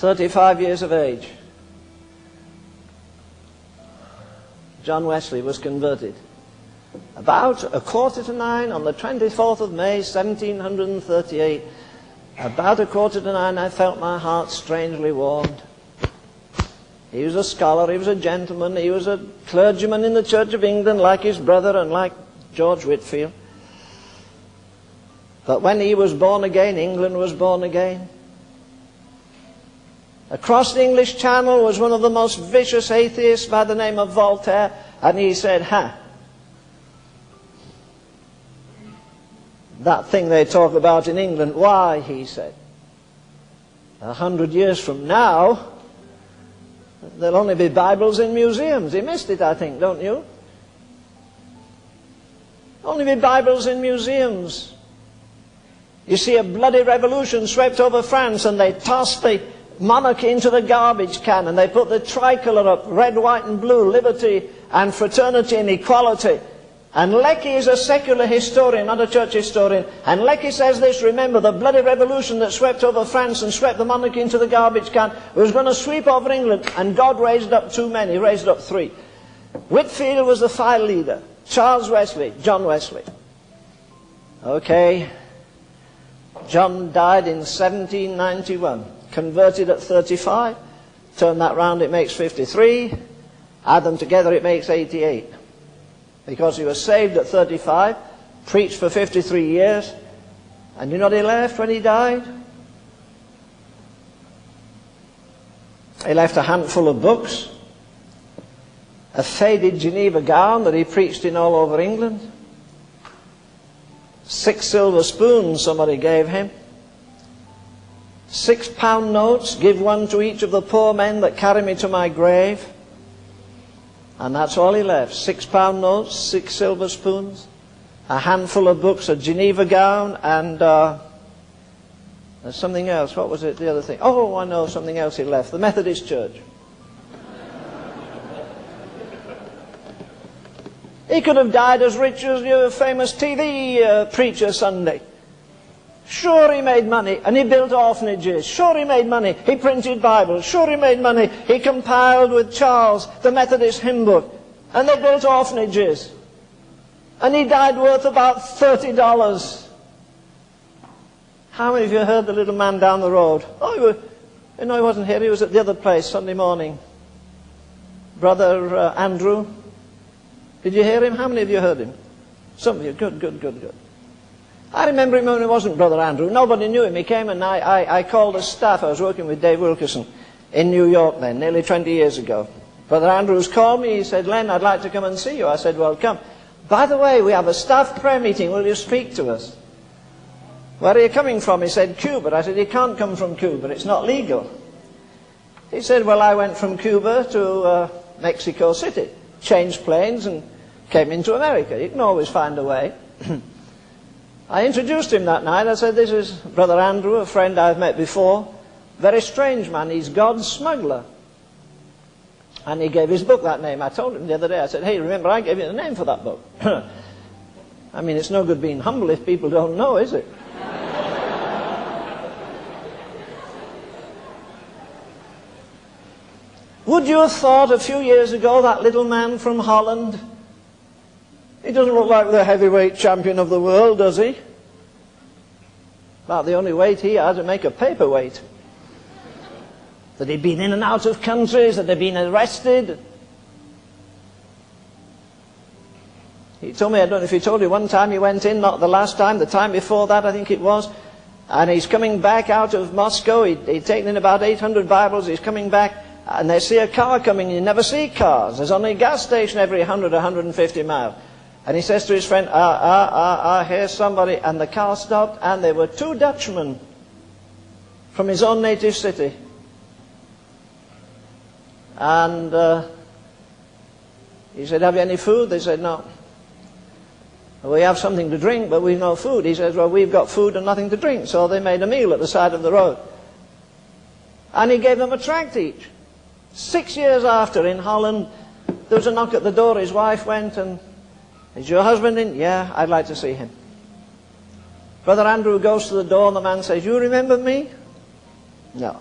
35 years of age, John Wesley was converted. About 9:15 on the 24th of May, 1738, about 9:15, I felt my heart strangely warmed. He was a scholar, he was a gentleman, he was a clergyman in the Church of England like his brother and like George Whitefield. But when he was born again, England was born again. Across the English Channel was one of the most vicious atheists by the name of Voltaire, and he said, that thing they talk about in England, why, he said, 100 years from now, there'll only be Bibles in museums. He missed it, I think, don't you? Only be Bibles in museums. You see, a bloody revolution swept over France, and they tossed the monarchy into the garbage can, and they put the tricolour up, red, white and blue, liberty and fraternity and equality. And Lecky is a secular historian, not a church historian, and Lecky says this: remember, the bloody revolution that swept over France and swept the monarchy into the garbage can was going to sweep over England, and God raised up two men. He raised up three. Whitefield was the file leader, Charles Wesley, John Wesley. Okay, John died in 1791, converted at 35, turn that round, it makes 53, add them together, it makes 88. Because he was saved at 35, preached for 53 years, and you know what he left when he died? He left a handful of books, a faded Geneva gown that he preached in all over England, 6 silver spoons somebody gave him, £6 notes, give one to each of the poor men that carry me to my grave. And that's all he left. £6 notes, 6 silver spoons, a handful of books, a Geneva gown, and there's something else. What was it, the other thing? Oh, I know something else he left. The Methodist Church. He could have died as rich as your famous TV preacher Sunday. Sure, he made money, and he built orphanages. Sure, he made money. He printed Bibles. Sure, he made money. He compiled with Charles the Methodist hymn book, and they built orphanages. And he died worth about $30. How many of you heard the little man down the road? Oh, he wasn't here. He was at the other place Sunday morning. Brother Andrew. Did you hear him? How many of you heard him? Some of you. Good, good, good, good. I remember him when he wasn't Brother Andrew. Nobody knew him. He came and I called the staff. I was working with Dave Wilkerson in New York then, nearly 20 years ago. Brother Andrews called me. He said, Len, I'd like to come and see you. I said, well, come. By the way, we have a staff prayer meeting. Will you speak to us? Where are you coming from? He said, Cuba. I said, you can't come from Cuba. It's not legal. He said, well, I went from Cuba to Mexico City, changed planes and came into America. You can always find a way. I introduced him that night. I said, this is Brother Andrew, a friend I've met before. Very strange man. He's God's smuggler. And he gave his book that name. I told him the other day, I said, hey, remember, I gave you the name for that book. I mean, it's no good being humble if people don't know, is it? Would you have thought a few years ago that little man from Holland, he doesn't look like the heavyweight champion of the world, does he? About the only weight he had to make a paperweight. That he'd been in and out of countries, that he'd been arrested. He told me, I don't know if he told you, one time he went in, not the last time, the time before that I think it was, and he's coming back out of Moscow. He'd taken in about 800 Bibles, he's coming back, and they see a car coming. You never see cars. There's only a gas station every 100 or 150 miles. And he says to his friend, here's somebody. And the car stopped, and there were 2 Dutchmen from his own native city. And he said, have you any food? They said, no. We have something to drink, but we've no food. He says, well, we've got food and nothing to drink. So they made a meal at the side of the road. And he gave them a tract each. 6 years after, in Holland, there was a knock at the door. His wife went and, is your husband in? Yeah, I'd like to see him. Brother Andrew goes to the door and the man says, you remember me? No.